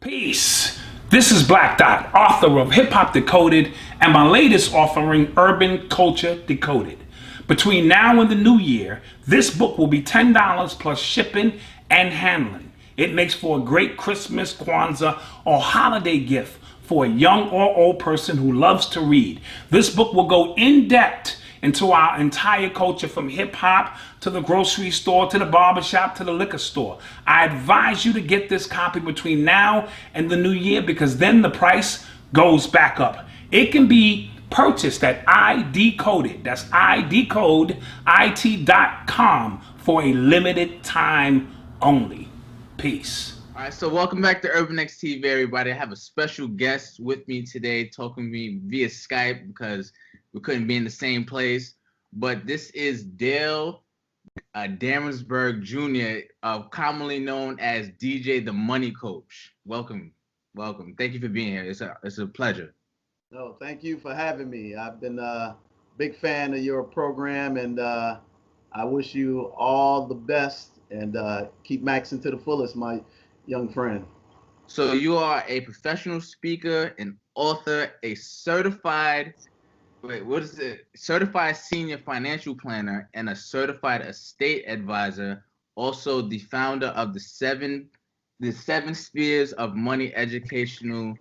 Peace. This is Black Dot, author of Hip Hop Decoded and my latest offering, Urban Culture Decoded. Between now and the new year, this book will be $10 plus shipping and handling. It makes for a great Christmas, Kwanzaa, or holiday gift for a young or old person who loves to read. This book will go in depth into our entire culture, from hip hop to the grocery store to the barbershop to the liquor store. I advise you to get this copy between now and the new year, because then the price goes back up. It can be purchased at iDecoded, that's idecodeit.com, for a limited time only. Peace. All right, so welcome back to Urban X TV, everybody. I have a special guest with me today, talking to me via Skype because we couldn't be in the same place. But this is Deransburg Jr., commonly known as DJ the Money Coach. Welcome. Thank you for being here. It's a pleasure. No, thank you for having me. I've been a big fan of your program, and I wish you all the best, and keep maxing to the fullest, my young friend. So you are a professional speaker, an author, a certified senior financial planner, and a certified estate advisor. Also the founder of the seven spheres of money educational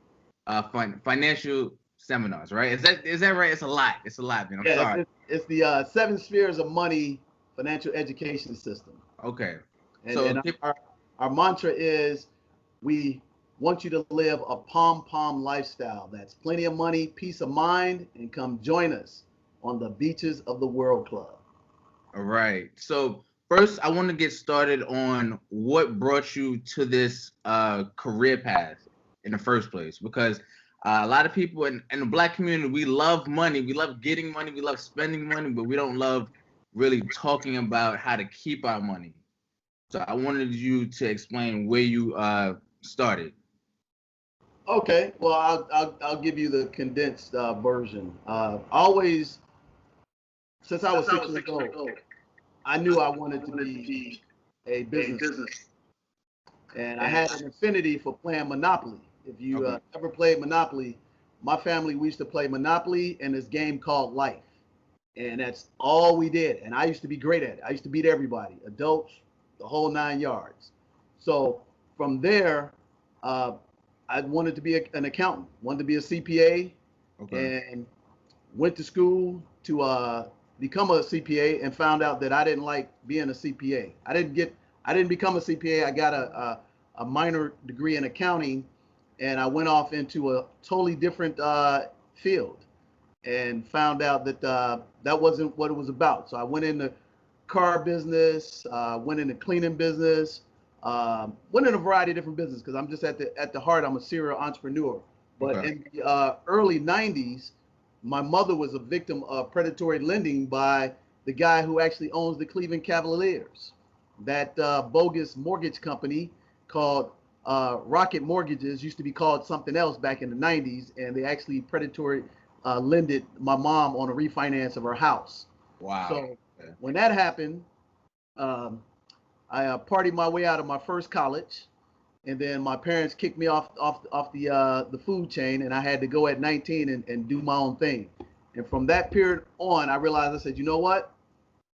financial seminars, right? Is that right? It's a lot, man. I'm sorry. It's the 7 spheres of money financial education system. Okay. And our mantra is, we want you to live a pom-pom lifestyle. That's plenty of money, peace of mind, and come join us on the beaches of the World Club. All right. So first, I want to get started on what brought you to this career path in the first place, because a lot of people in the Black community, we love money. We love getting money. We love spending money, but we don't love really talking about how to keep our money. So I wanted you to explain where you started. Okay, well, I'll give you the condensed version. Always, since I was 6 years old, I knew I wanted to be a business, and I had an affinity for playing Monopoly. If you ever played Monopoly, my family, we used to play Monopoly and this game called Life, and that's all we did. And I used to be great at it. I used to beat everybody, adults, the whole 9 yards. So from there, I wanted to be an accountant, wanted to be a CPA, and went to school to become a CPA, and found out that I didn't like being a CPA. I didn't become a CPA. I got a minor degree in accounting, and I went off into a totally different field, and found out that that wasn't what it was about. So I went into car business, went into cleaning business, went in a variety of different businesses, because I'm just at the heart, I'm a serial entrepreneur. But in the early 90s, my mother was a victim of predatory lending by the guy who actually owns the Cleveland Cavaliers. That bogus mortgage company called Rocket Mortgages used to be called something else back in the 90s, and they actually predatory lended my mom on a refinance of her house. Wow. So when that happened, I partied my way out of my first college, and then my parents kicked me off the food chain, and I had to go at 19 and do my own thing. And from that period on, I realized, I said, you know what?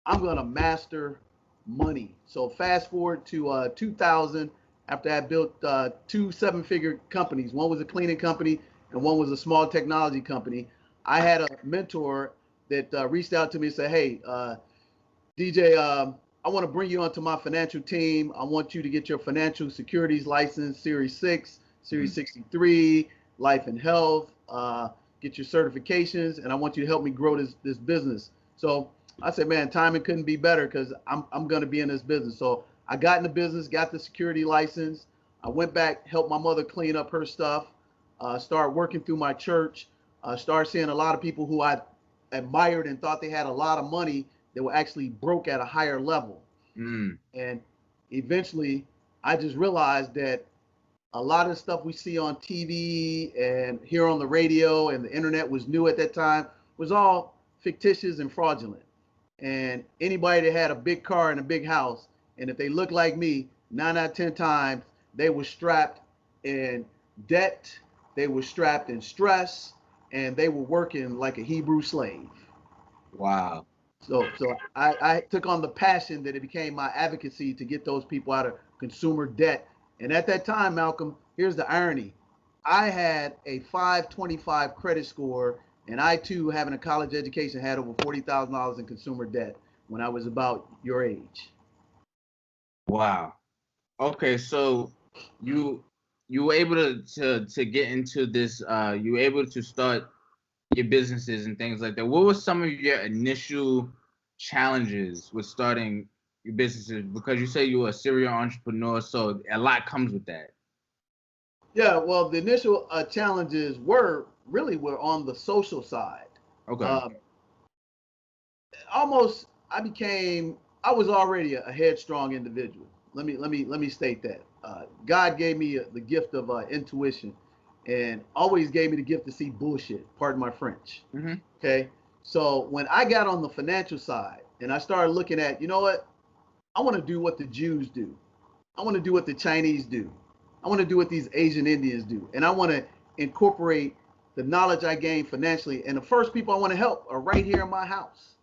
I'm gonna master money. So fast forward to 2000, after I built 2 7-figure companies. One was a cleaning company and one was a small technology company. I had a mentor that reached out to me and said, hey, DJ, I want to bring you onto my financial team. I want you to get your financial securities license, Series 6, Series 63, life and health, get your certifications, and I want you to help me grow this business. So I said, man, timing couldn't be better, because I'm going to be in this business. So I got in the business, got the security license. I went back, helped my mother clean up her stuff, started working through my church, started seeing a lot of people who I admired and thought they had a lot of money that were actually broke at a higher level. And eventually I just realized that a lot of stuff we see on TV and here on the radio, and the internet was new at that time, was all fictitious and fraudulent. And anybody that had a big car and a big house, and if they looked like me, 9 out of 10 times they were strapped in debt, they were strapped in stress, and they were working like a Hebrew slave. Wow. So I took on the passion that it became my advocacy to get those people out of consumer debt. And at that time, Malcolm, here's the irony. I had a 525 credit score, and I too, having a college education, had over $40,000 in consumer debt when I was about your age. Wow. Okay, so you were able to get into this. You were able to start your businesses and things like that. What were some of your initial challenges with starting your businesses? Because you say you were a serial entrepreneur, so a lot comes with that. Yeah, well, the initial challenges were on the social side. Okay. Almost, I was already a headstrong individual. Let me state that. God gave me the gift of intuition, and always gave me the gift to see bullshit. Pardon my French. Mm-hmm. Okay, so when I got on the financial side and I started looking at, you know what, I want to do what the Jews do. I want to do what the Chinese do. I want to do what these Asian Indians do, and I want to incorporate the knowledge I gained financially. And the first people I want to help are right here in my house.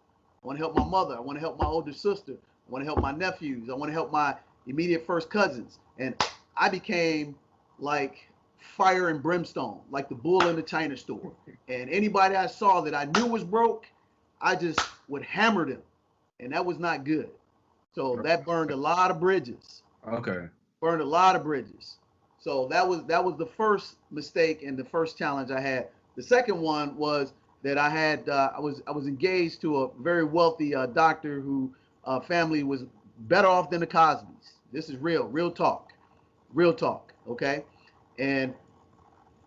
I want to help my mother. I want to help my older sister. I want to help my nephews. I want to help my immediate first cousins. And I became like fire and brimstone, like the bull in the China store. And anybody I saw that I knew was broke, I just would hammer them. And that was not good. So that burned a lot of bridges. Okay. Burned a lot of bridges. So that was the first mistake and the first challenge I had. The second one was that I was engaged to a very wealthy doctor who family was better off than the Cosbys. This is real talk, okay? And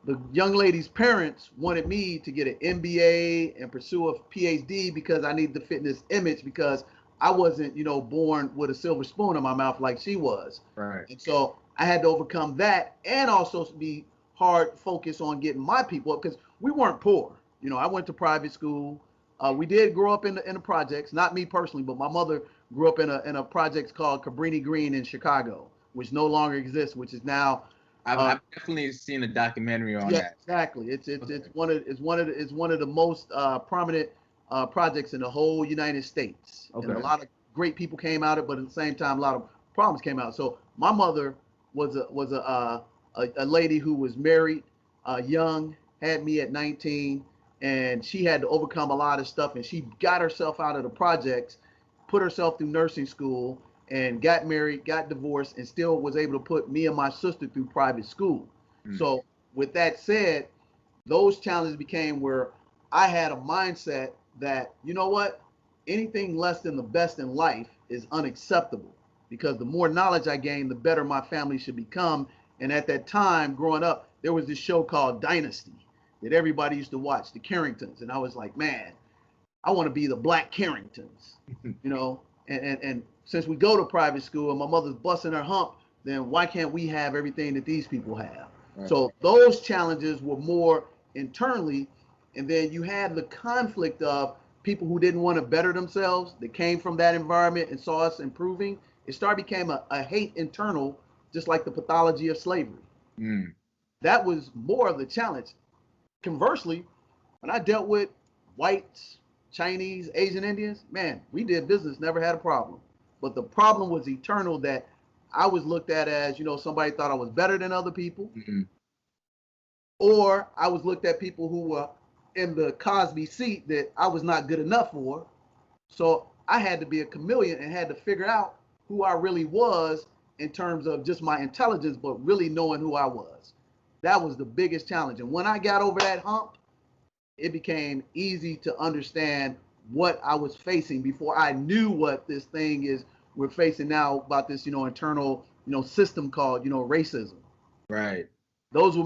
the young lady's parents wanted me to get an MBA and pursue a PhD because I needed to fit in this image, because I wasn't, born with a silver spoon in my mouth like she was. Right. And so I had to overcome that, and also be hard focused on getting my people up, because we weren't poor. I went to private school. We did grow up in the projects, not me personally, but my mother grew up in a project called Cabrini Green in Chicago, which no longer exists, which is now. I've definitely seen a documentary on that. Exactly. It's one of the most prominent projects in the whole United States. Okay. And a lot of great people came out of it, but at the same time, a lot of problems came out. So my mother was a lady who was married, young, had me at 19, and she had to overcome a lot of stuff, and she got herself out of the projects, put herself through nursing school, and got married, got divorced, and still was able to put me and my sister through private school. So with that said, those challenges became where I had a mindset that, you know what, anything less than the best in life is unacceptable, because the more knowledge I gain, the better my family should become. And at that time, growing up, there was this show called Dynasty that everybody used to watch, the Carringtons. And I was like, man, I want to be the Black Carringtons, and since we go to private school and my mother's busting her hump, then why can't we have everything that these people have? Right. So those challenges were more internally. And then you had the conflict of people who didn't want to better themselves, that came from that environment and saw us improving. It became a hate internal, just like the pathology of slavery. That was more of the challenge. Conversely, when I dealt with whites, Chinese, Asian Indians, man, we did business, never had a problem. But the problem was eternal, that I was looked at as, somebody thought I was better than other people. Or I was looked at people who were in the Cosby seat that I was not good enough for. So I had to be a chameleon and had to figure out who I really was in terms of just my intelligence, but really knowing who I was. That was the biggest challenge. And when I got over that hump, it became easy to understand what I was facing before I knew what this thing is we're facing now, about this, internal, system called, racism. Right. Those were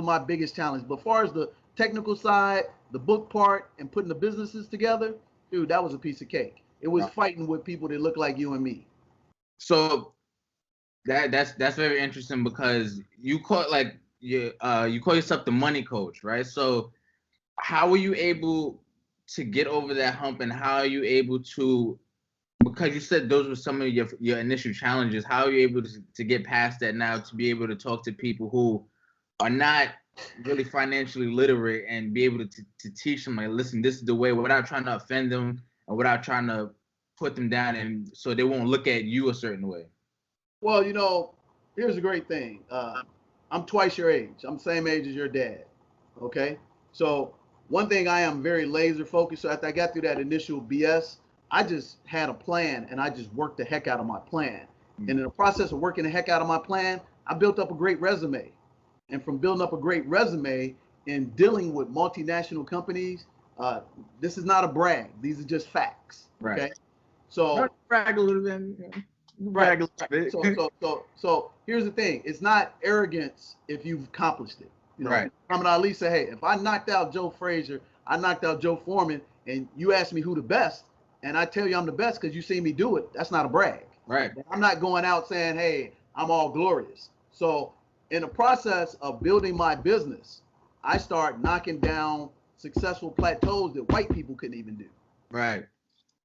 my biggest challenge. But as far as the technical side, the book part, and putting the businesses together, dude, that was a piece of cake. It was fighting with people that look like you and me. So that's very interesting, because you call yourself the money coach, right? So how were you able to get over that hump, and how are you able to, because you said those were some of your initial challenges, how are you able to get past that now, to be able to talk to people who are not really financially literate and be able to teach them, like, listen, this is the way, without trying to offend them and without trying to put them down, and so they won't look at you a certain way? Well, here's a great thing. I'm twice your age. I'm the same age as your dad. Okay. So one thing I am very laser focused. So after I got through that initial BS, I just had a plan and I just worked the heck out of my plan. And in the process of working the heck out of my plan, I built up a great resume. And from building up a great resume and dealing with multinational companies, this is not a brag. These are just facts. Right. Okay. So brag a little bit. Yeah. Brag a little bit. So here's the thing. It's not arrogance if you've accomplished it. Right. Muhammad Ali said, hey, if I knocked out Joe Frazier, I knocked out Joe Foreman, and you ask me who the best, and I tell you I'm the best because you see me do it, that's not a brag. Right. I'm not going out saying, hey, I'm all glorious. So in the process of building my business, I start knocking down successful plateaus that white people couldn't even do. Right.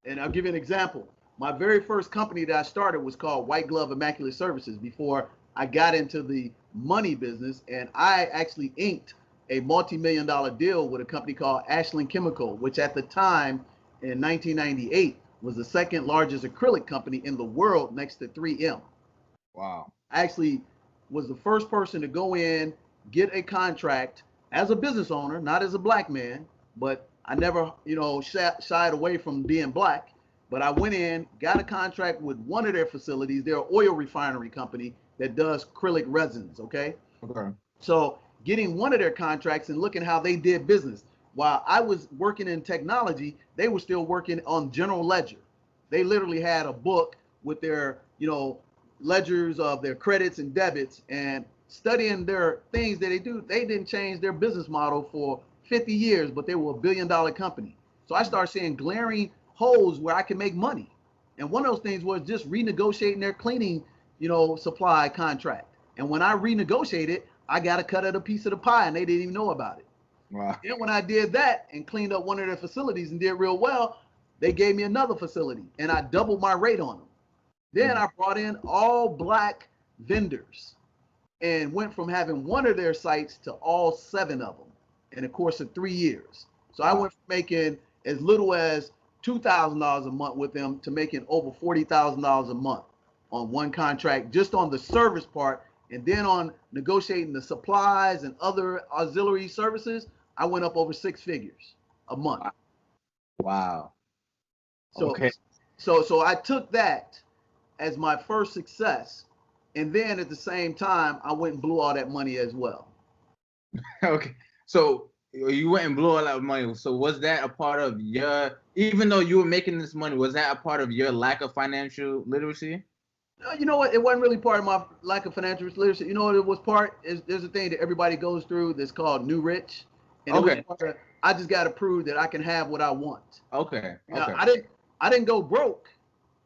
And I'll give you an example. My very first company that I started was called White Glove Immaculate Services before I got into the money business. And I actually inked a multi-million-dollar deal with a company called Ashland Chemical, which at the time in 1998 was the second largest acrylic company in the world next to 3M. Wow. I actually was the first person to go in, get a contract as a business owner, not as a black man, but I never, shied away from being black. But I went in, got a contract with one of their facilities. They're an oil refinery company that does acrylic resins, okay? Okay. So getting one of their contracts and looking how they did business. While I was working in technology, they were still working on general ledger. They literally had a book with their, ledgers of their credits and debits, and studying their things that they do. They didn't change their business model for 50 years, but they were a $1 billion company. So I started seeing glaring holes where I can make money. And one of those things was just renegotiating their cleaning, supply contract. And when I renegotiated, I got a cut of a piece of the pie and they didn't even know about it. Wow. Then when I did that and cleaned up one of their facilities and did real well, they gave me another facility and I doubled my rate on them. Then I brought in all black vendors and went from having one of their sites to all 7 of them in the course of 3 years. So I went from making as little as $2,000 a month with them to making over $40,000 a month on one contract, just on the service part. And then on negotiating the supplies and other auxiliary services, I went up over 6 figures a month. Wow. So, okay. So I took that as my first success. And then at the same time, I went and blew all that money as well. Okay. So you went and blew all that money. So was that a part of your, even though you were making this money, was that a part of your lack of financial literacy? You know what? It wasn't really part of my lack of financial literacy. You know what it was part is there's a thing that everybody goes through that's called new rich. And okay. I just got to prove that I can have what I want. Okay. Now, okay. I didn't go broke.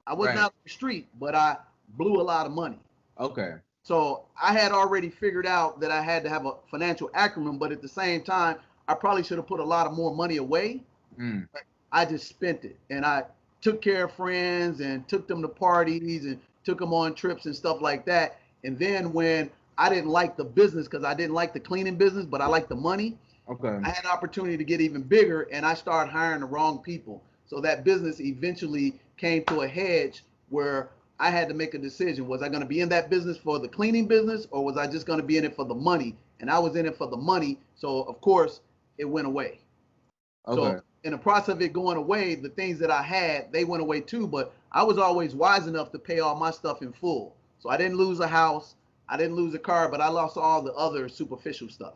I wasn't Right. out on the street, but I blew a lot of money. Okay. So I had already figured out that I had to have a financial acumen, but at the same time, I probably should have put a lot of more money away. But I just spent it, and I took care of friends and took them to parties and took them on trips and stuff like that. And then when I didn't like the business, because I didn't like the cleaning business, but I liked the money. Okay. I had an opportunity to get even bigger, and I started hiring the wrong people. So that business eventually came to a hedge where I had to make a decision. Was I going to be in that business for the cleaning business, or was I just going to be in it for the money? And I was in it for the money. So of course it went away. Okay. So in the process of it going away, the things that I had, they went away too, but I was always wise enough to pay all my stuff in full. So I didn't lose a house. I didn't lose a car, but I lost all the other superficial stuff.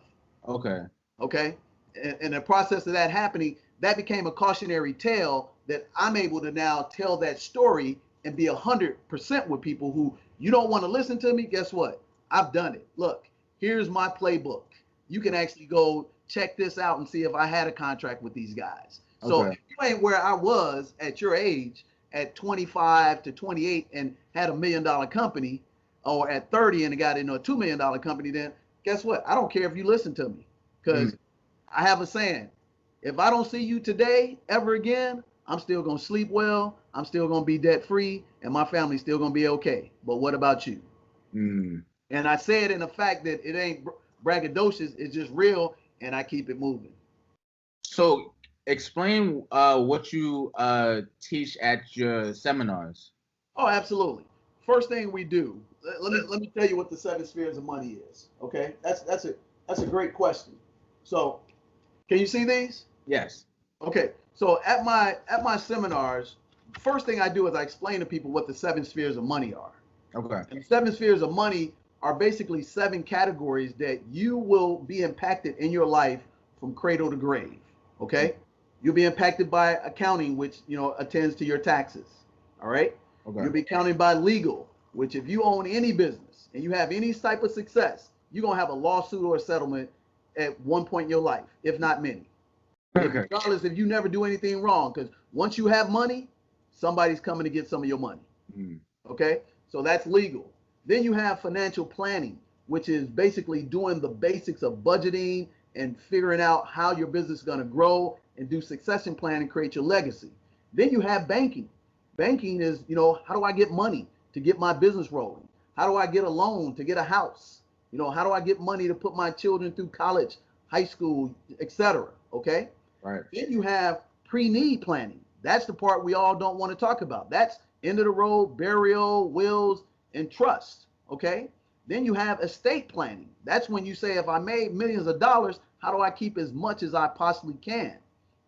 Okay. Okay. And in the process of that happening, that became a cautionary tale that I'm able to now tell that story and be 100% with people who, you don't want to listen to me. Guess what? I've done it. Look, here's my playbook. You can actually go check this out and see if I had a contract with these guys. So if you ain't where I was at your age at 25 to 28 and had $1 million company, or at 30 and got into a $2 million company, then guess what? I don't care if you listen to me, because I have a saying: if I don't see you today ever again, I'm still going to sleep well. I'm still going to be debt free, and my family's still going to be okay. But what about you? And I say it in the fact that it ain't braggadocious. It's just real, and I keep it moving. So explain what you teach at your seminars. Oh, absolutely. First thing we do, let me tell you what the 7 spheres of money is. Okay, that's a great question. So, can you see these? Yes. Okay, so at my seminars, first thing I do is I explain to people what the 7 spheres of money are. Okay. And the 7 spheres of money are basically 7 categories that you will be impacted in your life from cradle to grave. Okay, you'll be impacted by accounting, which attends to your taxes. All right. Okay. You'll be counted by legal, which if you own any business and you have any type of success, you're gonna have a lawsuit or a settlement at one point in your life, if not many. Okay. Regardless if you never do anything wrong, because once you have money, somebody's coming to get some of your money. Okay, so that's legal. Then you have financial planning, which is basically doing the basics of budgeting and figuring out how your business is going to grow and do succession plan and create your legacy. Then you have banking. Banking is, how do I get money to get my business rolling? How do I get a loan to get a house? How do I get money to put my children through college, high school, etc. Okay. Right. Then you have pre-need planning. That's the part we all don't want to talk about. That's end of the road, burial, wills, and trust. Okay. Then you have estate planning. That's when you say, if I made millions of dollars, how do I keep as much as I possibly can?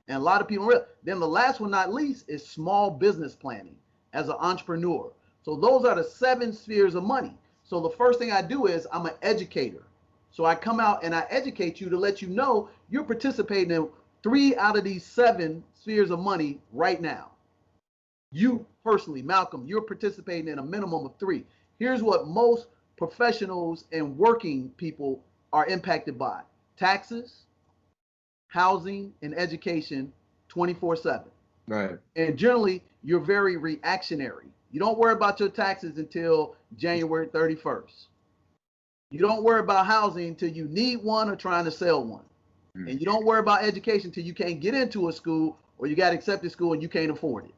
And a lot of people realize. Then the last one, not least, is small business planning as an entrepreneur. So those are the 7 spheres of money. So the first thing I do is I'm an educator. So I come out and I educate you to let you know you're participating in 3 out of these 7 spheres of money right now. You personally, Malcolm, you're participating in a minimum of 3. Here's what most professionals and working people are impacted by: taxes, housing, and education 24/7. Right. And generally, you're very reactionary. You don't worry about your taxes until January 31st. You don't worry about housing until you need one or trying to sell one. And you don't worry about education until you can't get into a school or you got accepted school and you can't afford it.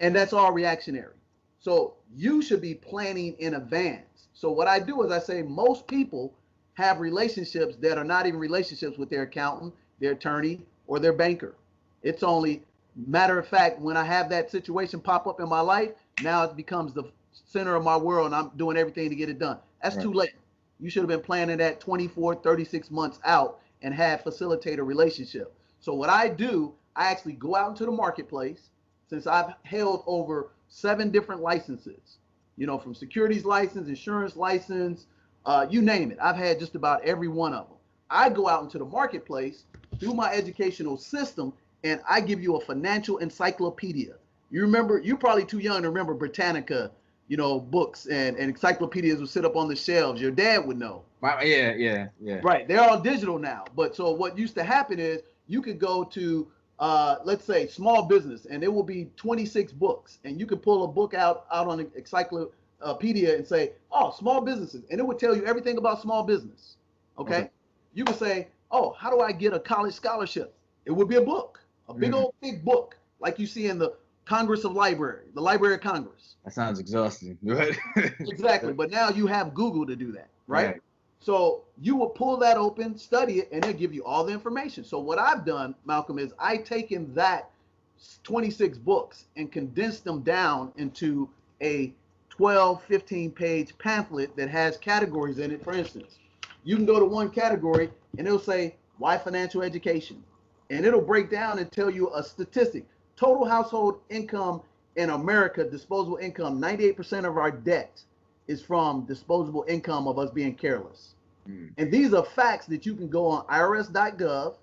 And that's all reactionary. So you should be planning in advance. So what I do is I say most people have relationships that are not even relationships with their accountant, their attorney, or their banker. It's only matter of fact, when I have that situation pop up in my life, now it becomes the center of my world and I'm doing everything to get it done. That's too late. You should have been planning that 24, 36 months out and had facilitate a relationship. So what I do, I actually go out into the marketplace, since I've held over 7 different licenses, from securities license, insurance license, you name it. I've had just about every one of them. I go out into the marketplace through my educational system and I give you a financial encyclopedia. You remember, you're probably too young to remember Britannica, books and encyclopedias would sit up on the shelves. Your dad would know. Yeah. Right. They're all digital now. But so what used to happen is you could go to, let's say, small business, and it will be 26 books. And you could pull a book out on an encyclopedia and say, oh, small businesses. And it would tell you everything about small business. Okay. You could say, oh, how do I get a college scholarship? It would be a book, a big old thick book, like you see in the Congress of Library, the Library of Congress. That sounds exhausting. Right? Exactly. But now you have Google to do that, right? So you will pull that open, study it, and they'll give you all the information. So what I've done, Malcolm, is I've taken that 26 books and condensed them down into a 12, 15-page pamphlet that has categories in it. For instance, you can go to one category and it'll say, why financial education? And it'll break down and tell you a statistic. Total household income in America, disposable income, 98% of our debt is from disposable income of us being careless. And these are facts that you can go on irs.gov,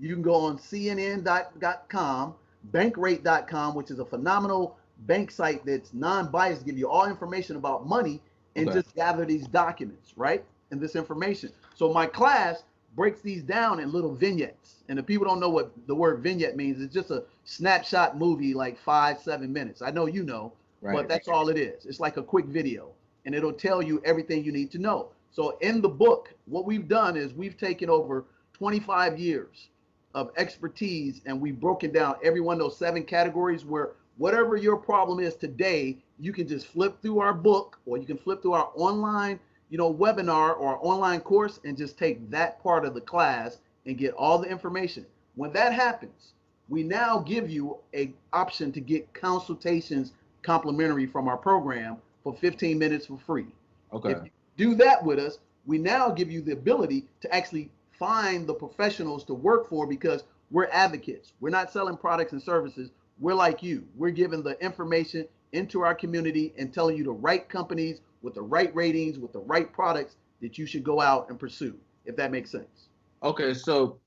you can go on cnn.com, bankrate.com, which is a phenomenal bank site that's non-biased, give you all information about money and just gather these documents, right? And this information. So my class breaks these down in little vignettes. And if people don't know what the word vignette means, it's just a snapshot movie, like 5-7 minutes. I know you know, but that's all it is. It's like a quick video and it'll tell you everything you need to know. So in the book, what we've done is we've taken over 25 years of expertise and we've broken down every one of those 7 categories where whatever your problem is today, you can just flip through our book or you can flip through our online webinar or online course and just take that part of the class and get all the information. When that happens, we now give you a option to get consultations complimentary from our program for 15 minutes for free. Okay. If you do that with us, we now give you the ability to actually find the professionals to work for, because we're advocates. We're not selling products and services. We're like you. We're giving the information into our community and telling you the right companies with the right ratings, with the right products that you should go out and pursue, if that makes sense. Okay, so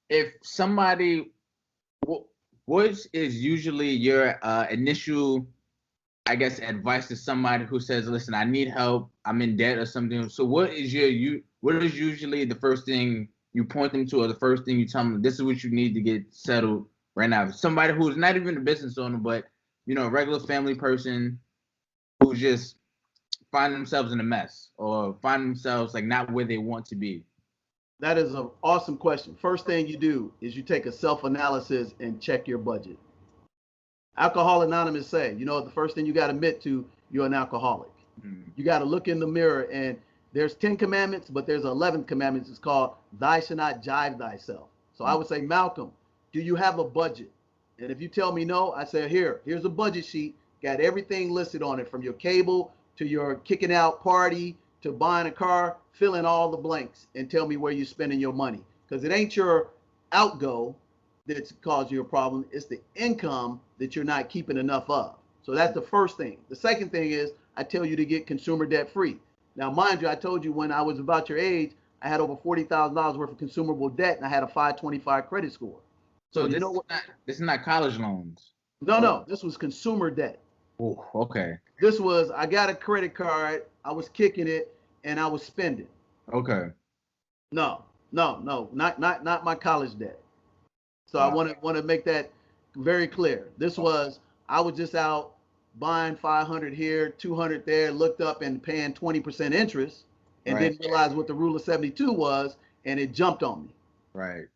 if somebody, what is usually your initial, I guess, advice to somebody who says, listen, I need help, I'm in debt or something. So what is usually the first thing you point them to, or the first thing you tell them, this is what you need to get settled right now? Somebody who's not even a business owner, but a regular family person who just find themselves in a mess or find themselves like not where they want to be. That is an awesome question. First thing you do is you take a self-analysis and check your budget. Alcohol Anonymous say, the first thing you got to admit to, you're an alcoholic. You got to look in the mirror, and there's 10 commandments, but there's 11th commandments. It's called thou shalt not jive thyself. So I would say, Malcolm, do you have a budget? And if you tell me no, I say, here's a budget sheet, got everything listed on it, from your cable to your kicking out party to buying a car. Fill in all the blanks and tell me where you're spending your money, because it ain't your outgo that's caused you a problem. It's the income that you're not keeping enough of. So that's the first thing. The second thing is I tell you to get consumer debt free. Now, mind you, I told you when I was about your age, I had over $40,000 worth of consumable debt, and I had a 525 credit score. So this is not college loans. No, this was consumer debt. Oh, okay. This was, I got a credit card, I was kicking it, and I was spending. Okay. No, not my college debt. So I want to make that very clear. This was, I was just out buying 500 here, 200 there, looked up and paying 20% interest, and Right. didn't realize what the rule of 72 was, and it jumped on me. Right.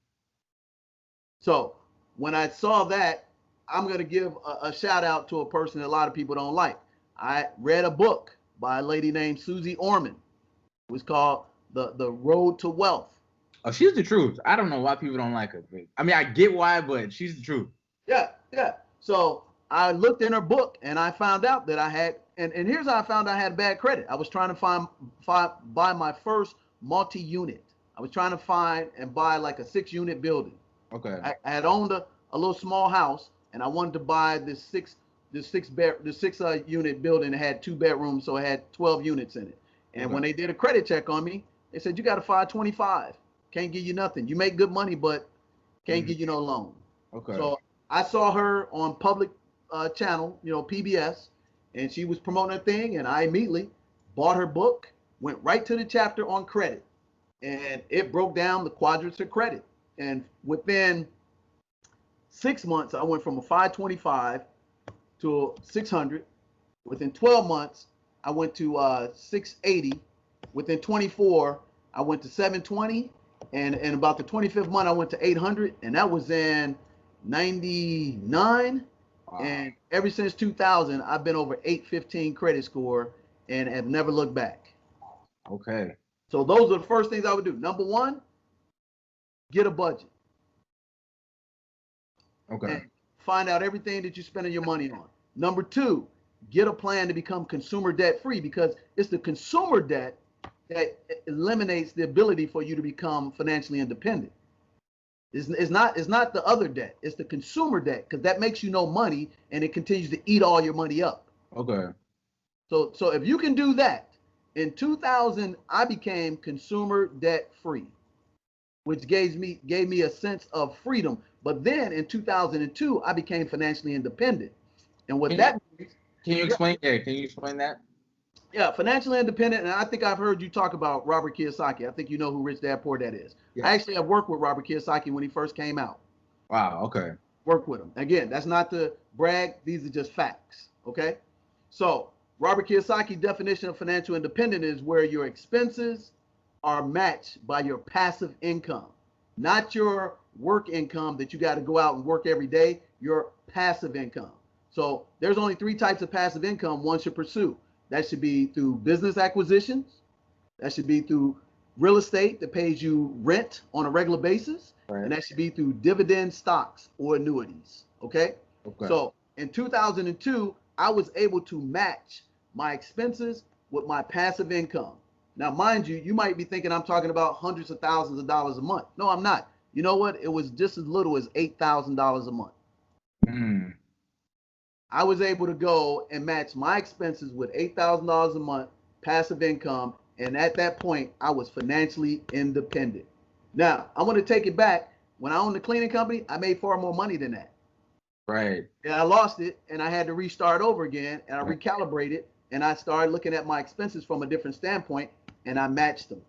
So when I saw that, I'm going to give a shout out to a person that a lot of people don't like. I read a book by a lady named Susie Orman. It was called The Road to Wealth. Oh, she's the truth. I don't know why people don't like her. I mean, I get why, but she's the truth. Yeah. So I looked in her book and I found out that I had, and here's how I found I had bad credit. I was trying to buy my first multi-unit. I was trying to find and buy like a 6-unit building. Okay. I had owned a little small house, and I wanted to buy this six unit building that had 2 bedrooms, so it had 12 units in it. And when they did a credit check on me, they said, you got a 525. Can't give you nothing. You make good money, but can't give you no loan. Okay. So I saw her on public channel, PBS, and she was promoting a thing, and I immediately bought her book, went right to the chapter on credit, and it broke down the quadrants of credit. And within 6 months, I went from a 525 to 600. Within 12 months, I went to 680. Within 24, I went to 720. And about the 25th month, I went to 800. And that was in 99. Wow. And ever since 2000, I've been over 815 credit score and have never looked back. Okay. So those are the first things I would do. Number one, get a budget. Okay. And find out everything that you're spending your money on. Number two, get a plan to become consumer debt free, because it's the consumer debt that eliminates the ability for you to become financially independent. It's not the other debt. It's the consumer debt, because that makes you no money and it continues to eat all your money up. Okay. So if you can do that, in 2000, I became consumer debt free, which gave me a sense of freedom. But then in 2002, I became financially independent. And what that means. Can you explain that? Can you explain that? Yeah, financially independent. And I think I've heard you talk about Robert Kiyosaki. I think you know who Rich Dad Poor Dad is. Yeah. I actually have worked with Robert Kiyosaki when he first came out. Wow, okay. Worked with him. Again, that's not to brag. These are just facts, okay? So Robert Kiyosaki's definition of financial independence is where your expenses are matched by your passive income, not your work income that you got to go out and work every day, your passive income. So there's only 3 types of passive income one should pursue. That should be through business acquisitions, That should be through real estate that pays you rent on a regular basis. Right. And that should be through dividend stocks or annuities. Okay. Okay. So in 2002, I was able to match my expenses with my passive income. Now, mind you, you might be thinking I'm talking about hundreds of thousands of dollars a month. No, I'm not. You know what? It was just as little as $8,000 a month. Mm. I was able to go and match my expenses with $8,000 a month passive income. And at that point, I was financially independent. Now, I want to take it back. When I owned the cleaning company, I made far more money than that. Right. And I lost it, and I had to restart over again, and I recalibrated, and I started looking at my expenses from a different standpoint, and I matched them.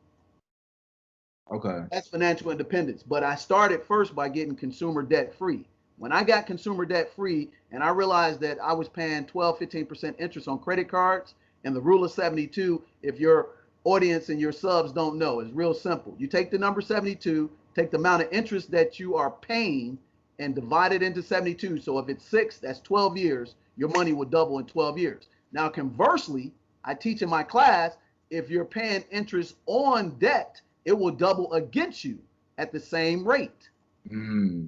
Okay. That's financial independence. But I started first by getting consumer debt free. When I got consumer debt free and I realized that I was paying 12, 15% interest on credit cards, and the rule of 72, if your audience and your subs don't know, is real simple. You take the number 72, take the amount of interest that you are paying and divide it into 72. So if it's 6, that's 12 years, your money will double in 12 years. Now, conversely, I teach in my class, if you're paying interest on debt, it will double against you at the same rate. Mm.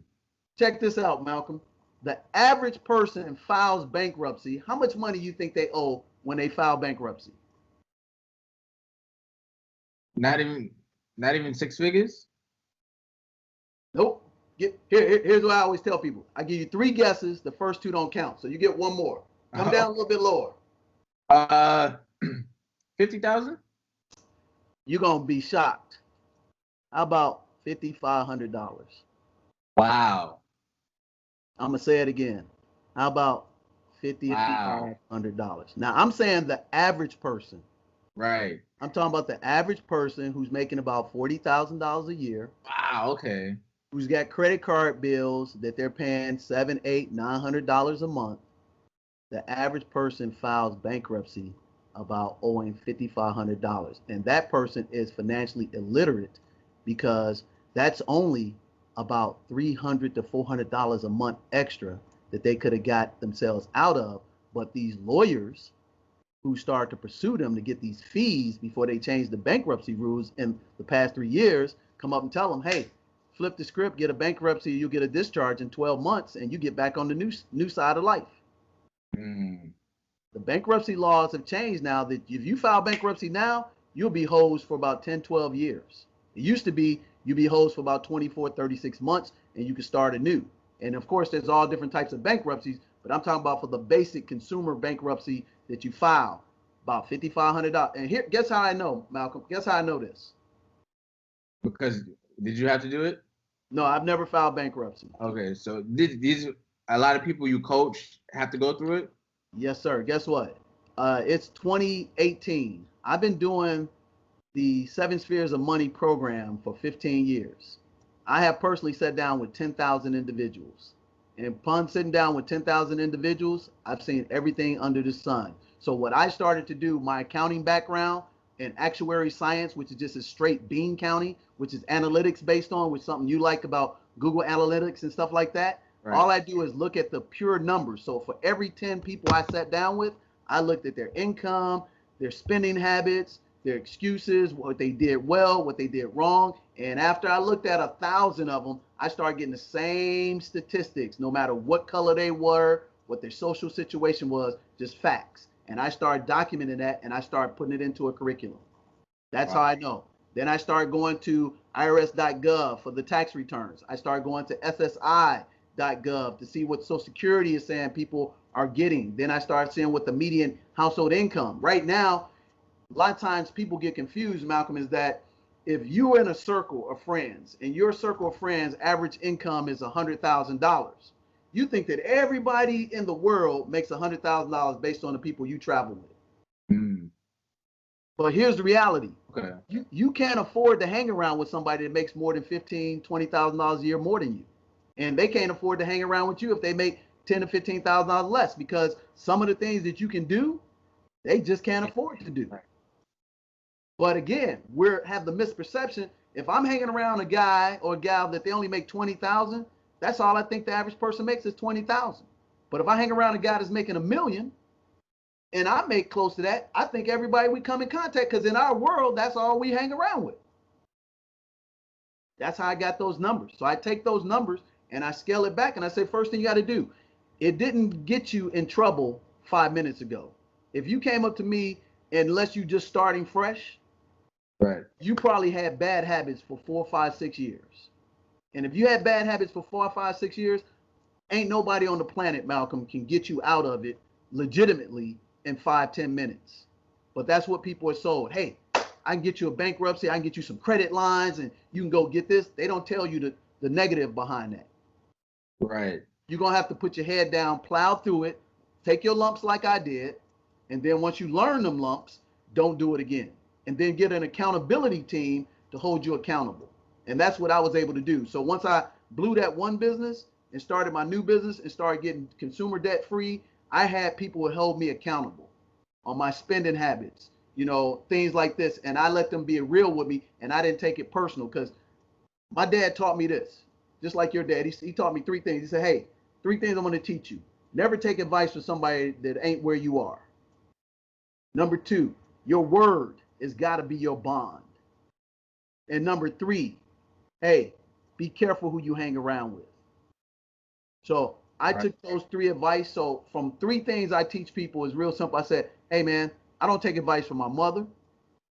Check this out, Malcolm. The average person files bankruptcy. How much money you think they owe when they file bankruptcy? Not even 6 figures? Nope. Here's what I always tell people. I give you 3 guesses. The first 2 don't count. So you get 1 more. Come down a little bit lower. 50,000? You're going to be shocked. How about $5,500? Wow. I'm going to say it again. How about $5,500? Now, I'm saying the average person. Right. I'm talking about the average person who's making about $40,000 a year. Wow. Okay. Who's got credit card bills that they're paying $700, $800, $900 a month. The average person files bankruptcy about owing $5,500. And that person is financially illiterate because that's only about $300 to $400 a month extra that they could have got themselves out of. But these lawyers who start to pursue them to get these fees before they change the bankruptcy rules in the past 3 years come up and tell them, hey, flip the script, get a bankruptcy, you'll get a discharge in 12 months and you get back on the new side of life. Mm. The bankruptcy laws have changed now that if you file bankruptcy now, you'll be hosed for about 10, 12 years. It used to be you'd be hosed for about 24, 36 months and you could start anew. And of course, there's all different types of bankruptcies, but I'm talking about for the basic consumer bankruptcy that you file, about $5,500. And here, guess how I know, Malcolm? Guess how I know this? Because did you have to do it? No, I've never filed bankruptcy. Okay, so these a lot of people you coach have to go through it? Yes, sir. Guess what? It's 2018. I've been doing the 7 Spheres of Money program for 15 years. I have personally sat down with 10,000 individuals. And upon sitting down with 10,000 individuals, I've seen everything under the sun. So what I started to do, my accounting background and actuary science, which is just a straight bean counting, which is analytics based on, which is something you like about Google Analytics and stuff like that. Right. All I do is look at the pure numbers. So for every 10 people I sat down with, I looked at their income, their spending habits, their excuses, what they did well, what they did wrong. And after I looked at 1,000 of them, I started getting the same statistics, no matter what color they were, what their social situation was, just facts. And I started documenting that and I started putting it into a curriculum. That's how I know. Then I started going to irs.gov for the tax returns. I started going to SSI.gov to see what Social Security is saying people are getting. Then I started seeing what the median household income. Right now, a lot of times people get confused, Malcolm, is that if you're in a circle of friends and your circle of friends average income is $100,000, you think that everybody in the world makes $100,000 based on the people you travel with. Mm. But here's the reality. Okay. You can't afford to hang around with somebody that makes more than $15,000, $20,000 a year more than you. And they can't afford to hang around with you if they make $10,000 to $15,000 less, because some of the things that you can do, they just can't afford to do. But again, we have the misperception. If I'm hanging around a guy or a gal that they only make $20,000, that's all I think the average person makes is $20,000. But if I hang around a guy that's making $1 million, And I make close to that. I think everybody we come in contact, because in our world, that's all we hang around with. That's how I got those numbers. So I take those numbers and I scale it back and I say, first thing you got to do, it didn't get you in trouble 5 minutes ago. If you came up to me, unless you just starting fresh, right, you probably had bad habits for 4, 5, 6 years. And if you had bad habits for 4, 5, 6 years, ain't nobody on the planet, Malcolm, can get you out of it legitimately in 5, 10 minutes. But that's what people are sold. Hey, I can get you a bankruptcy. I can get you some credit lines and you can go get this. They don't tell you the negative behind that. right. You're going to have to put your head down, plow through it, take your lumps like I did. And then once you learn them lumps, don't do it again. And then get an accountability team to hold you accountable. And that's what I was able to do. So once I blew that one business and started my new business and started getting consumer debt free, I had people who held me accountable on my spending habits, you know, things like this. And I let them be real with me and I didn't take it personal, because my dad taught me this, just like your dad. He taught me 3 things. He said, hey, 3 things I'm going to teach you. Never take advice from somebody that ain't where you are. Number 2, your word has got to be your bond. And number 3, hey, be careful who you hang around with. So I took those 3 advice. So from 3 things I teach people is real simple. I said, hey man, I don't take advice from my mother.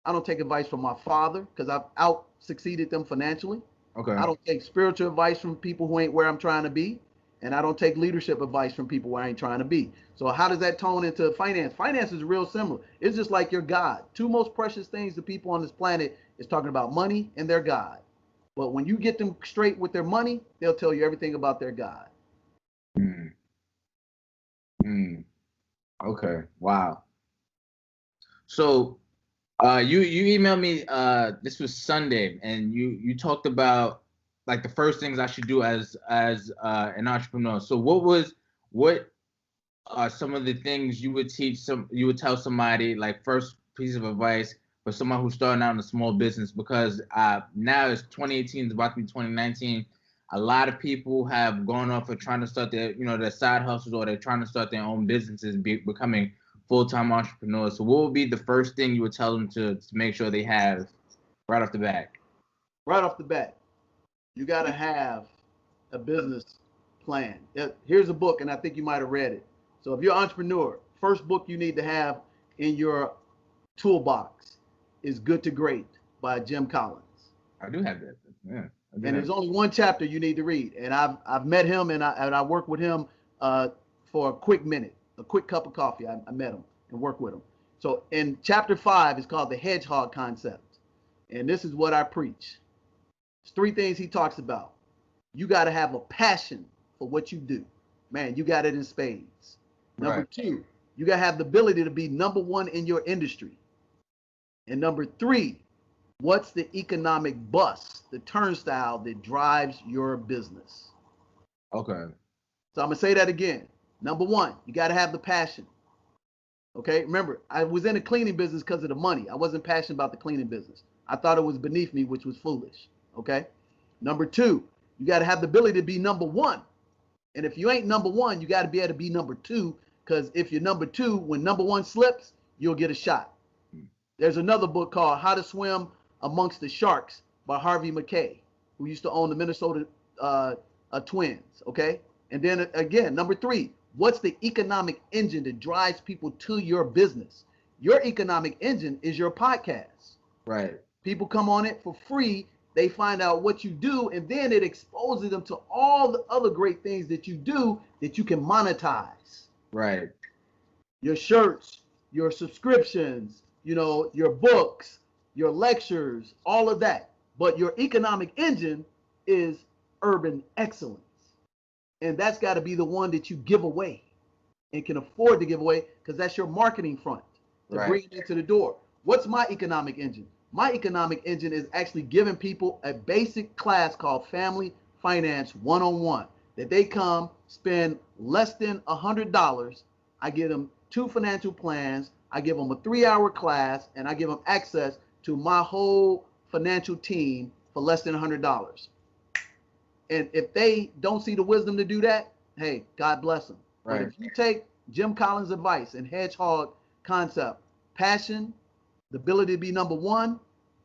I don't take advice from my father, because I've out succeeded them financially. Okay. I don't take spiritual advice from people who ain't where I'm trying to be. And I don't take leadership advice from people where I ain't trying to be. So how does that tone into finance? Finance is real similar. It's just like your God. 2 most precious things to people on this planet is talking about money and their God. But when you get them straight with their money, they'll tell you everything about their God. Okay. Wow. So you emailed me this was Sunday, and you talked about like the first things I should do as an entrepreneur. So what are some of the things you would tell somebody, like first piece of advice for someone who's starting out in a small business? Because now it's 2018, it's about to be 2019. A lot of people have gone off of trying to start their side hustles, or they're trying to start their own businesses, becoming full-time entrepreneurs. So what would be the first thing you would tell them to make sure they have right off the bat? Right off the bat, you got to have a business plan. Here's a book, and I think you might have read it. So if you're an entrepreneur, first book you need to have in your toolbox is Good to Great by Jim Collins. I do have that. Yeah. And there's only 1 chapter you need to read. And I've met him, and I worked with him for a quick minute, a quick cup of coffee. I met him and worked with him. So in chapter 5 is called the hedgehog concept. And this is what I preach. It's 3 things he talks about. You got to have a passion for what you do. Man, you got it in spades. Number 2, you got to have the ability to be number 1 in your industry. And number 3, what's the economic bus, the turnstile that drives your business? Okay. So I'm going to say that again. Number 1, you got to have the passion. Okay. Remember, I was in the cleaning business because of the money. I wasn't passionate about the cleaning business. I thought it was beneath me, which was foolish. Okay. Number 2, you got to have the ability to be number 1. And if you ain't number 1, you got to be able to be number 2, because if you're number 2, when number 1 slips, you'll get a shot. There's another book called How to Swim Amongst the Sharks by Harvey McKay, who used to own the Minnesota Twins. Okay. And then again, number 3, what's the economic engine that drives people to your business? Your economic engine is your podcast. Right. People come on it for free. They find out what you do, and then it exposes them to all the other great things that you do that you can monetize. Right. Your shirts, your subscriptions, your books, your lectures, all of that. But your economic engine is urban excellence. And that's got to be the one that you give away and can afford to give away, because that's your marketing front to bring it into the door. What's my economic engine? My economic engine is actually giving people a basic class called Family Finance 101, that they come spend less than $100. I give them 2 financial plans. I give them a 3-hour class, and I give them access to my whole financial team for less than $100. And if they don't see the wisdom to do that, hey, God bless them. Right. But if you take Jim Collins' advice and hedgehog concept: passion, the ability to be number one,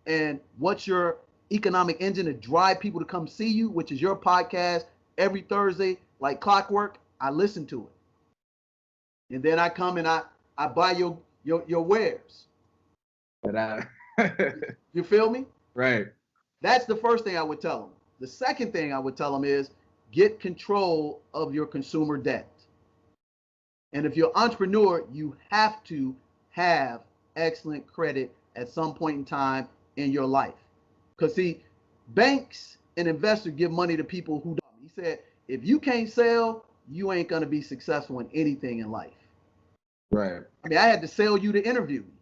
and what's your economic engine to drive people to come see you, which is your podcast every Thursday, like clockwork. I listen to it, and then I come and I buy your wares. But You feel me? right. That's the first thing I would tell them. The second thing I would tell them is get control of your consumer debt. And if you're an entrepreneur, you have to have excellent credit at some point in time in your life. Because see, banks and investors give money to people who don't. He said, if you can't sell, you ain't going to be successful in anything in life. Right. I mean, I had to sell you to interview me.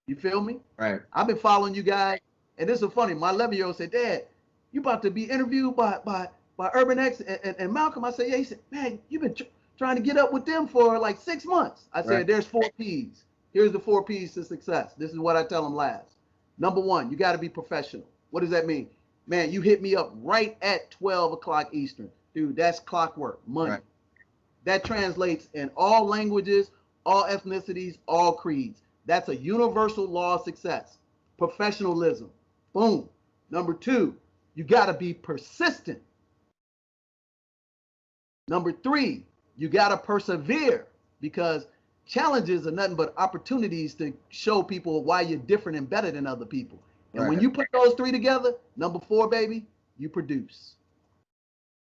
You feel me? Right. I've been following you guys. And this is funny. My 11-year-old said, Dad, you about to be interviewed by UrbanX and Malcom. I said, yeah. He said, man, you've been trying to get up with them for like 6 months. I said, right. There's 4 P's. Here's the 4 P's to success. This is what I tell them last. Number 1, you got to be professional. What does that mean? Man, you hit me up right at 12 o'clock Eastern. Dude, that's clockwork, money. Right. That translates in all languages, all ethnicities, all creeds. That's a universal law of success. Professionalism. Boom. Number 2, you got to be persistent. Number 3, you got to persevere, because challenges are nothing but opportunities to show people why you're different and better than other people. And when you put those 3 together, number 4, baby, you produce.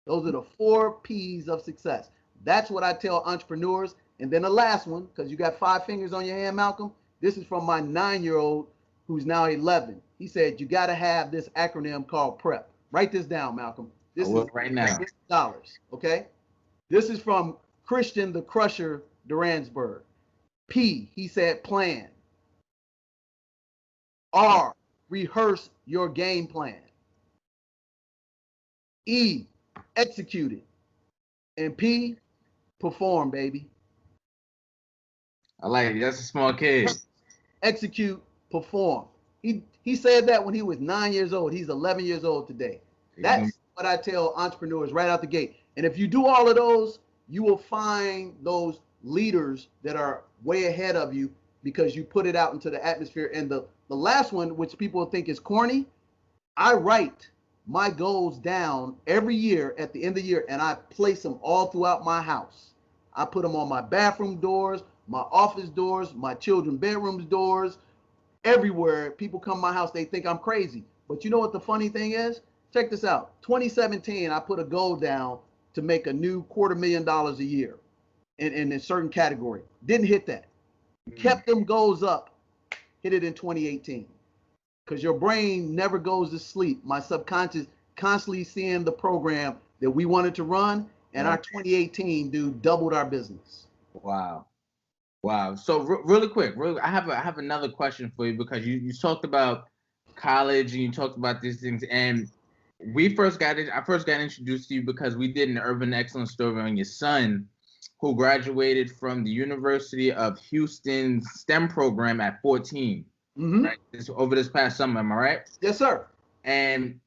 Those are the 4 P's of success. That's what I tell entrepreneurs. And then the last one, because you got 5 fingers on your hand, Malcom. This is from my 9-year-old who's now 11. He said, you got to have this acronym called PREP. Write this down, Malcom. This is right now. $50, okay? This is from Christian the Crusher Deransburg. P, he said plan. R, rehearse your game plan. E, execute it. And P, perform, baby. I like it. That's a small kid. Execute, perform. He said that when he was 9 years old. He's 11 years old today. That's what I tell entrepreneurs right out the gate. And if you do all of those, you will find those leaders that are way ahead of you because you put it out into the atmosphere. And the last one, which people think is corny, I write my goals down every year at the end of the year, and I place them all throughout my house. I put them on my bathroom doors, my office doors, my children's bedrooms doors, everywhere. People come to my house, they think I'm crazy. But you know what the funny thing is? Check this out. 2017, I put a goal down to make a new $250,000 a year in a certain category. Didn't hit that. Kept them goals up, hit it in 2018. Because your brain never goes to sleep. My subconscious constantly seeing the program that we wanted to run, and our 2018 dude doubled our business. Wow. So really quick, I have another question for you, because you talked about college and you talked about these things, and I first got introduced to you because we did an Urban Excellence story on your son, who graduated from the University of Houston's STEM program at 14. Mm-hmm. Right? Over this past summer, am I right? Yes, sir. And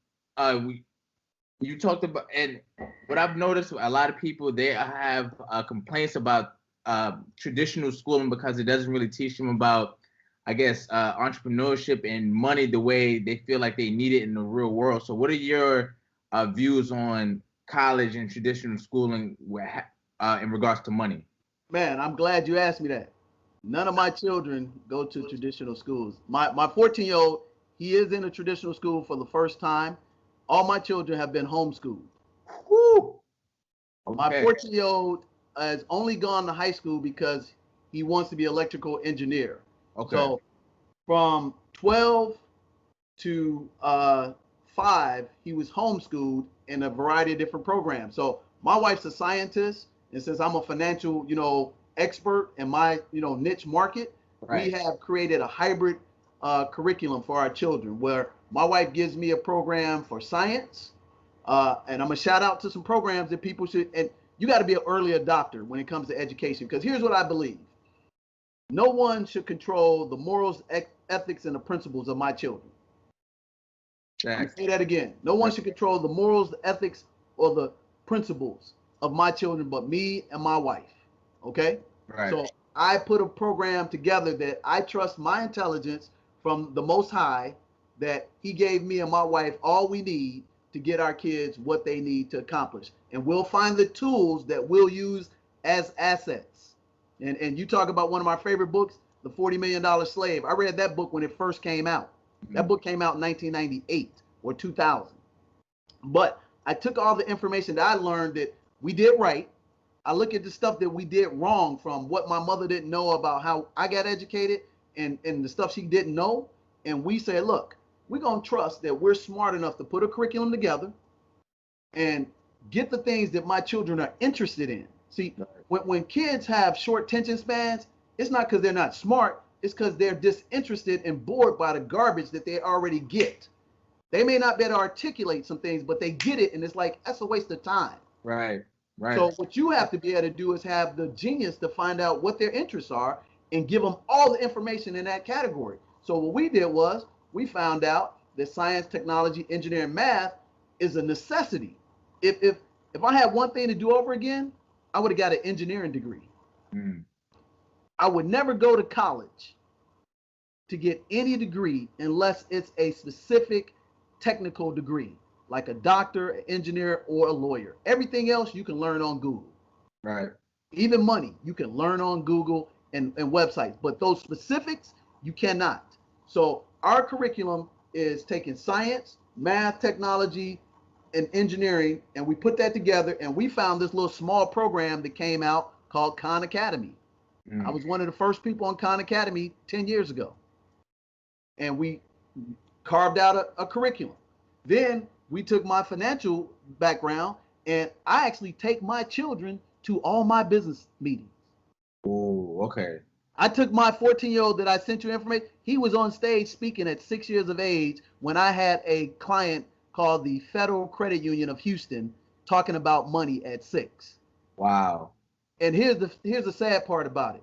you talked about, and what I've noticed, a lot of people, they have complaints about traditional schooling because it doesn't really teach them about, I guess, entrepreneurship and money the way they feel like they need it in the real world. So what are your views on college and traditional schooling in regards to money? Man, I'm glad you asked me that. None of my children go to traditional schools. My 14-year-old, he is in a traditional school for the first time. All my children have been homeschooled. Woo! Okay. My 14-year-old has only gone to high school because he wants to be an electrical engineer. Okay. So from 12 to 5, he was homeschooled in a variety of different programs. So my wife's a scientist, and since I'm a financial, expert in my, niche market, right, we have created a hybrid curriculum for our children where my wife gives me a program for science, and I'm gonna shout out to some programs that people should, and you got to be an early adopter when it comes to education, because here's what I believe. No one should control the morals, ethics, and the principles of my children. I'll say that again. No one should control the morals, the ethics, or the principles of my children but me and my wife. Okay? Right. So I put a program together that I trust my intelligence from the Most High, that He gave me and my wife all we need to get our kids what they need to accomplish. And we'll find the tools that we'll use as assets. And you talk about one of my favorite books, The $40 Million Slave. I read that book when it first came out. That book came out in 1998 or 2000. But I took all the information that I learned that we did right. I look at the stuff that we did wrong, from what my mother didn't know about how I got educated, and the stuff she didn't know. And we said, look, we're going to trust that we're smart enough to put a curriculum together and get the things that my children are interested in. See, when kids have short attention spans, it's not because they're not smart. It's because they're disinterested and bored by the garbage that they already get. They may not be able to articulate some things, but they get it, and it's like, that's a waste of time. Right. Right. So what you have to be able to do is have the genius to find out what their interests are and give them all the information in that category. So what we did was we found out that science, technology, engineering, math is a necessity. If I had one thing to do over again, I would have got an engineering degree. I would never go to college to get any degree unless it's a specific technical degree, like a doctor, an engineer, or a lawyer. Everything else you can learn on Google. Right. Even money, you can learn on Google and websites, but those specifics, you cannot. So our curriculum is taking science, math, technology, and engineering, and we put that together, and we found this little small program that came out called Khan Academy. I was one of the first people on Khan Academy 10 years ago. And we carved out a curriculum. Then we took my financial background, and I actually take my children to all my business meetings. Oh, okay. I took my 14-year-old that I sent you information. He was on stage speaking at 6 years of age when I had a client called the Federal Credit Union of Houston talking about money at 6. Wow. And here's the sad part about it.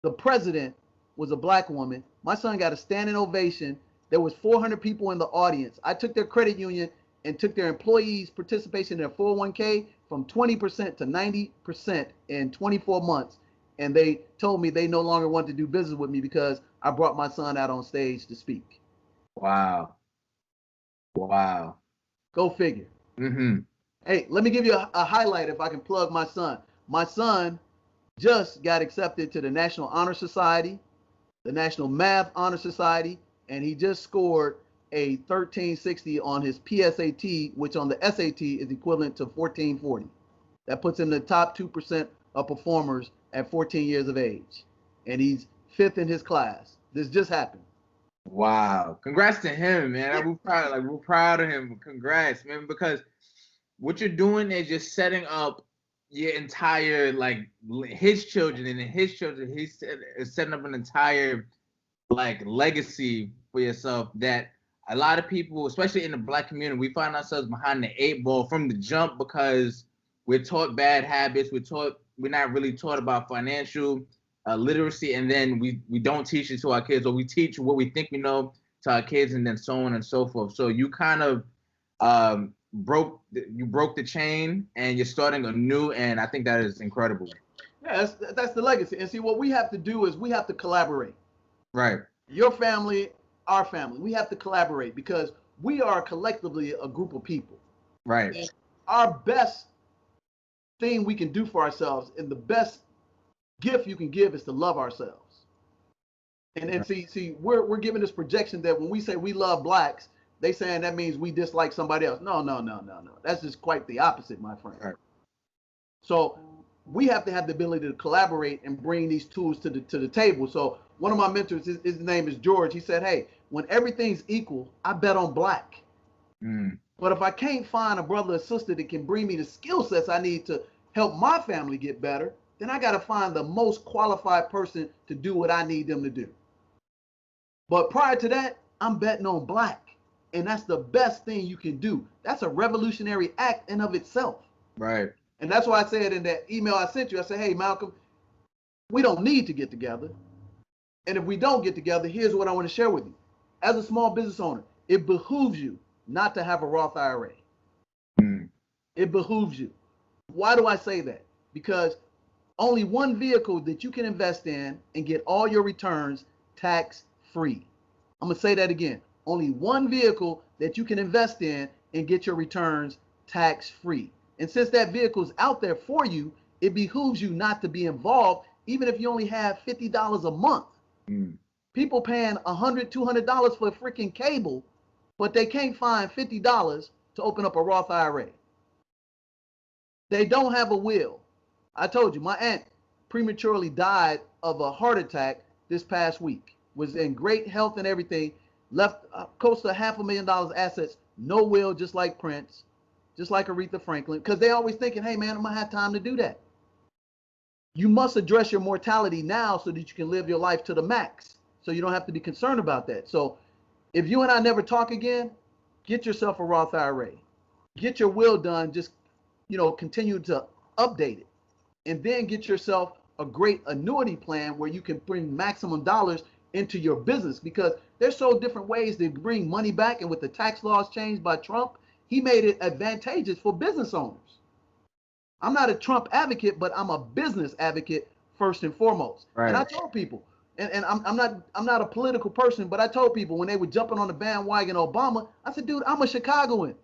The president was a black woman. My son got a standing ovation. There was 400 people in the audience. I took their credit union and took their employees' participation in their 401k from 20% to 90% in 24 months. And they told me they no longer wanted to do business with me because I brought my son out on stage to speak. Wow. Wow. Go figure. Hey, let me give you a highlight if I can plug my son. My son just got accepted to the National Honor Society, the National Math Honor Society, and he just scored a 1360 on his PSAT, which on the SAT is equivalent to 1440. That puts him in the top 2% of performers at 14 years of age. And he's 5th in his class. This just happened. Wow. Congrats to him, man. We're proud of him. Congrats, man, because what you're doing is just setting up your entire, like, his children, and his children, he's setting up an entire, like, legacy for yourself that a lot of people, especially in the black community, we find ourselves behind the 8 ball from the jump because we're taught bad habits. We're not really taught about financial literacy, and then we don't teach it to our kids, or we teach what we think we know to our kids, and then so on and so forth. So you kind of broke the chain, and you're starting anew, and I think that is incredible. Yeah, that's the legacy. And see, what we have to do is we have to collaborate. Right. Your family, our family, we have to collaborate because we are collectively a group of people. Right. And our best thing we can do for ourselves, and the best gift you can give, is to love ourselves. And Right. see, we're given this projection that when we say we love blacks, they saying that means we dislike somebody else. No. That's just quite the opposite, my friend. Right. So we have to have the ability to collaborate and bring these tools to the table. So one of my mentors, his name is George. He said, hey, when everything's equal, I bet on black. But if I can't find a brother or sister that can bring me the skill sets I need to help my family get better, then I got to find the most qualified person to do what I need them to do. But prior to that, I'm betting on black. And that's the best thing you can do. That's a revolutionary act in of itself. Right. And that's why I said in that email I sent you, I said, hey, Malcolm, we don't need to get together. And if we don't get together, here's what I want to share with you. As a small business owner, it behooves you not to have a Roth IRA. It behooves you. Why do I say that? Because only one vehicle that you can invest in and get all your returns tax free. I'm going to say that again. Only one vehicle that you can invest in and get your returns tax free. And since that vehicle is out there for you, it behooves you not to be involved, even if you only have $50 a month. People paying $100, $200 for a freaking cable, but they can't find $50 to open up a Roth IRA. They don't have a will. I told you, my aunt prematurely died of a heart attack this past week, was in great health and everything, left close to $500,000 assets, no will, just like Prince, just like Aretha Franklin, because they always thinking, hey man, I'm gonna have time to do that. You must address your mortality now so that you can live your life to the max, so you don't have to be concerned about that. So if you and I never talk again, get yourself a Roth IRA, get your will done, just continue to update it, and then get yourself a great annuity plan where you can bring maximum dollars into your business, because there's so different ways to bring money back. And with the tax laws changed by Trump, he made it advantageous for business owners. I'm not a Trump advocate, but I'm a business advocate first and foremost. Right. And I told people, and I'm not a political person, but I told people when they were jumping on the bandwagon Obama, I said, dude, I'm a Chicagoan.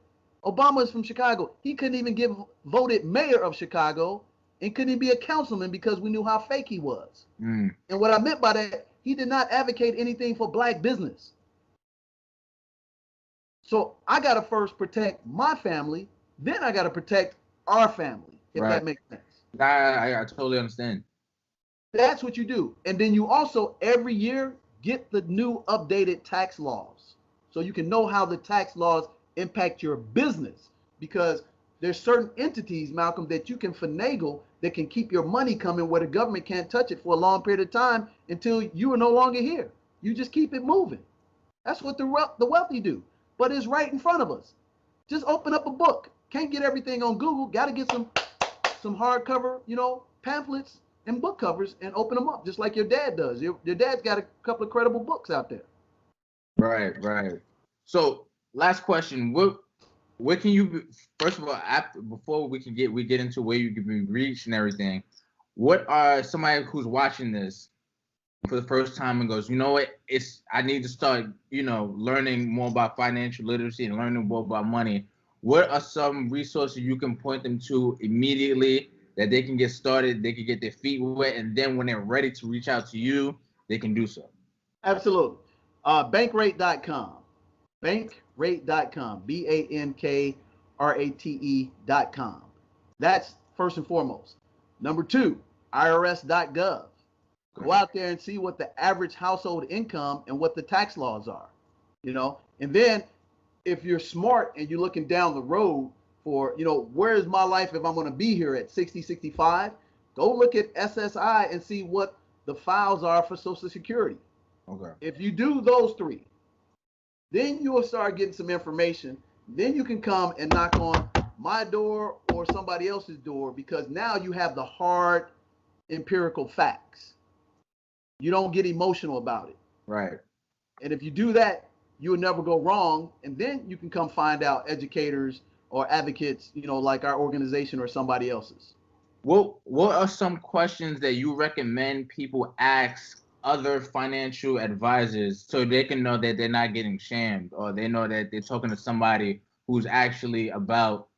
Obama is from Chicago. He couldn't even get voted mayor of Chicago and couldn't even be a councilman because we knew how fake he was. And what I meant by that, he did not advocate anything for black business. So I got to first protect my family, then I got to protect our family, if that makes sense. I totally understand. That's what you do. And then you also, every year, get the new updated tax laws so you can know how the tax laws impact your business, because there's certain entities, Malcolm, that you can finagle that can keep your money coming where the government can't touch it for a long period of time until you are no longer here. You just keep it moving. That's what the wealthy do. But it's right in front of us. Just open up a book. Can't get everything on Google. Got to get some hardcover, pamphlets and book covers and open them up, just like your dad does. Your dad's got a couple of credible books out there. Right. So last question. What can you, first of all, before we get into where you can be reached and everything, what are somebody who's watching this for the first time and goes, you know what, I need to start, learning more about financial literacy and learning more about money. What are some resources you can point them to immediately that they can get started, they can get their feet wet, and then when they're ready to reach out to you, they can do so? Absolutely. Bankrate.com. Bankrate.com. BANKRATE.com. That's first and foremost. Number two, IRS.gov. Go out there and see what the average household income and what the tax laws are, and then if you're smart and you're looking down the road for, where is my life if I'm going to be here at 60, 65, go look at SSI and see what the files are for Social Security. Okay. If you do those three, then you will start getting some information. Then you can come and knock on my door or somebody else's door, because now you have the hard empirical facts. You don't get emotional about it. Right. And if you do that, you will never go wrong. And then you can come find out educators or advocates, like our organization or somebody else's. What are some questions that you recommend people ask other financial advisors so they can know that they're not getting shamed, or they know that they're talking to somebody who's actually about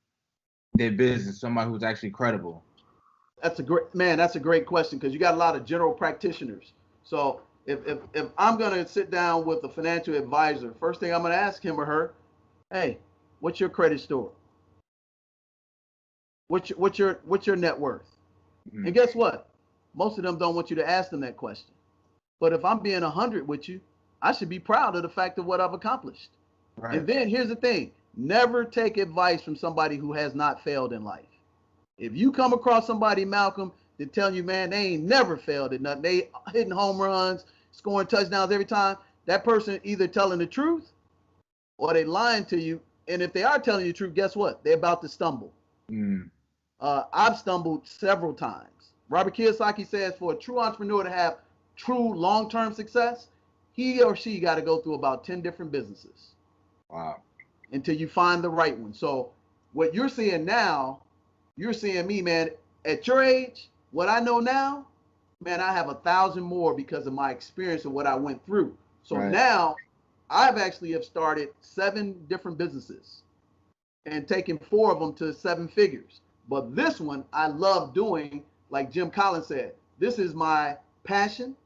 their business, somebody who's actually credible? That's a great question, because you got a lot of general practitioners. So if I'm going to sit down with a financial advisor, first thing I'm going to ask him or her, hey, what's your credit score? What's your net worth? And guess what? Most of them don't want you to ask them that question. But if I'm being 100 with you, I should be proud of the fact of what I've accomplished. Right. And then here's the thing. Never take advice from somebody who has not failed in life. If you come across somebody, Malcolm, that tell you, man, they ain't never failed at nothing, they hitting home runs, scoring touchdowns every time, that person either telling the truth or they lying to you. And if they are telling you the truth, guess what? They're about to stumble. I've stumbled several times. Robert Kiyosaki says for a true entrepreneur to have true long-term success, he or she got to go through about 10 different businesses. Wow. Until you find the right one. So what you're seeing now, you're seeing me, man, at your age, What I know now, man, I have 1,000 more because of my experience and what I went through. So Right. now I've actually have started 7 different businesses and taken 4 of them to 7 figures. But this one I love doing, like Jim Collins said, this is my passion.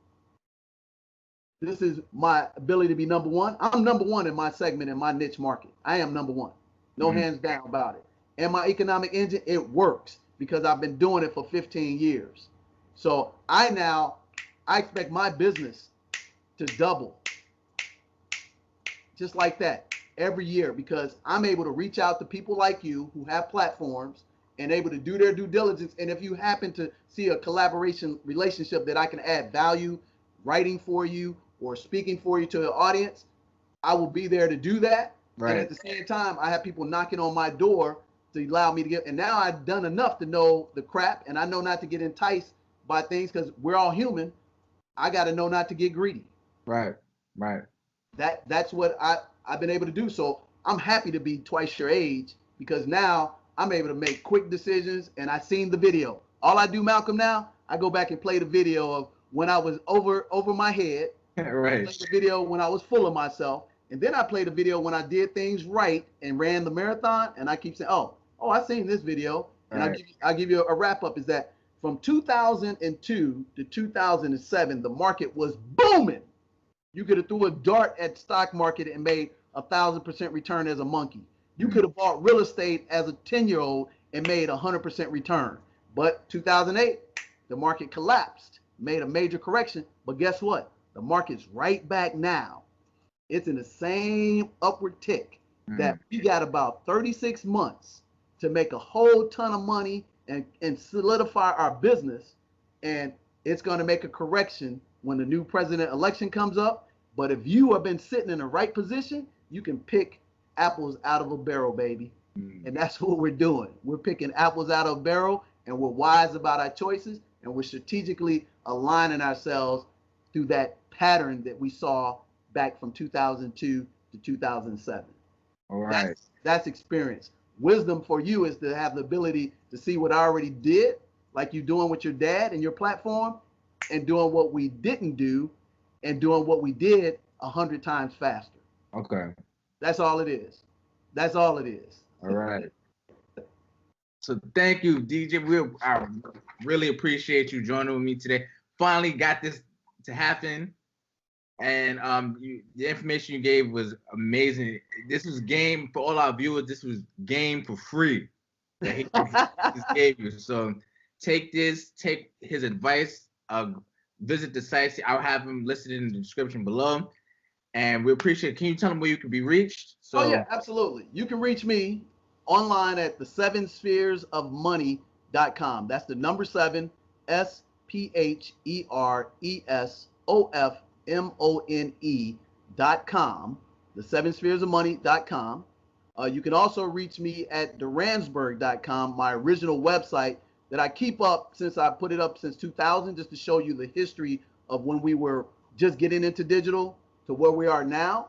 This is my ability to be number one. I'm number one in my segment, in my niche market. I am number one. No hands down about it. And my economic engine, it works because I've been doing it for 15 years. So I expect my business to double just like that every year because I'm able to reach out to people like you who have platforms and able to do their due diligence. And if you happen to see a collaboration relationship that I can add value, writing for you or speaking for you to the audience, I will be there to do that. Right. And at the same time, I have people knocking on my door to allow me to get, and now I've done enough to know the crap and I know not to get enticed by things because we're all human. I got to know not to get greedy. Right. Right. That's what I've been able to do. So I'm happy to be twice your age because now I'm able to make quick decisions and I seen the video. All I do, Malcolm, now, I go back and play the video of when I was over my head. Right. Play the video when I was full of myself. And then I play the video when I did things right and ran the marathon. And I keep saying, oh, I seen this video. And Right. I'll give you a wrap up is that from 2002 to 2007, the market was booming. You could have threw a dart at stock market and made 1,000% return as a monkey. You could have bought real estate as a 10-year-old and made 100% return. But 2008, the market collapsed, made a major correction. But guess what? The market's right back now. It's in the same upward tick that we got about 36 months to make a whole ton of money and solidify our business. And it's going to make a correction when the new president election comes up. But if you have been sitting in the right position, you can pick apples out of a barrel, baby. And that's what we're doing. We're picking apples out of a barrel and we're wise about our choices and we're strategically aligning ourselves through that pattern that we saw back from 2002 to 2007. All right. That's experience. Wisdom for you is to have the ability to see what I already did, like you doing with your dad and your platform, and doing what we didn't do and doing what we did 100 times faster. Okay. That's all it is. That's all it is. All right. So thank you, DJ. I really appreciate you joining with me today. Finally got this to happen. And the information you gave was amazing. This was game for all our viewers. This was game for free that he just gave you. So take his advice. Visit the sites. I'll have them listed in the description below. And we appreciate it. Can you tell them where you can be reached? Oh, yeah, absolutely. You can reach me online at the 7spheresofmoney.com. That's the number 7, SPHERESOFMONE.com, the 7spheresofmoney.com. You can also reach me at Deransburg.com, my original website that I keep up since I put it up since 2000, just to show you the history of when we were just getting into digital to where we are now.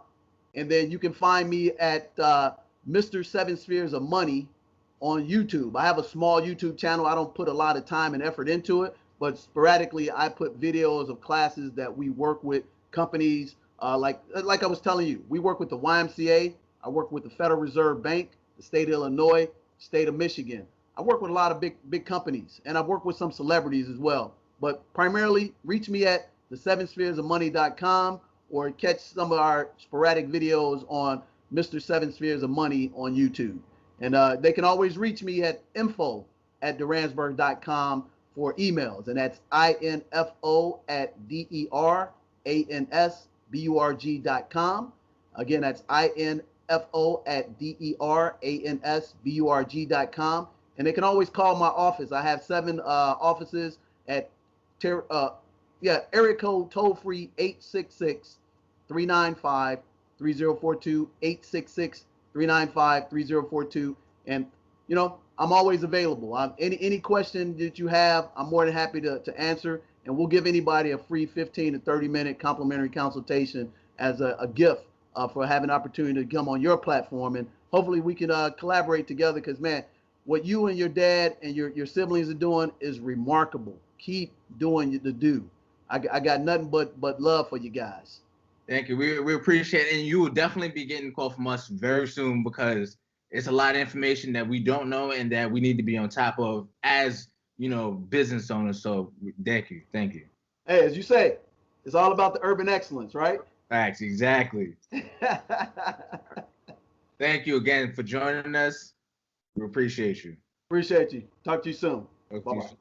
And then you can find me at Mr. 7 Spheres of Money on YouTube. I have a small YouTube channel. I don't put a lot of time and effort into it, but sporadically I put videos of classes that we work with companies. Like I was telling you, we work with the YMCA. I work with the Federal Reserve Bank, the state of Illinois, state of Michigan. I work with a lot of big companies, and I've worked with some celebrities as well. But primarily, reach me at the 7spheresofmoney.com or catch some of our sporadic videos on Mr. 7 Spheres of Money on YouTube. And they can always reach me at info@deransburg.com for emails. And that's info@deransburg.com. Again, that's info@deransburg.com. And they can always call my office. I have 7 offices at area code toll free 866-395-3042, 866-395-3042. And I'm always available. Any question that you have, I'm more than happy to answer. And we'll give anybody a free 15 to 30-minute complimentary consultation as a gift for having an opportunity to come on your platform. And hopefully we can collaborate together because, man, what you and your dad and your siblings are doing is remarkable. Keep doing the do. I got nothing but love for you guys. Thank you. We appreciate it. And you will definitely be getting a call from us very soon because it's a lot of information that we don't know and that we need to be on top of as, business owners. So thank you. Thank you. Hey, as you say, it's all about the urban excellence, right? Facts, exactly. Thank you again for joining us. We appreciate you. Appreciate you. Talk to you soon. Bye-bye.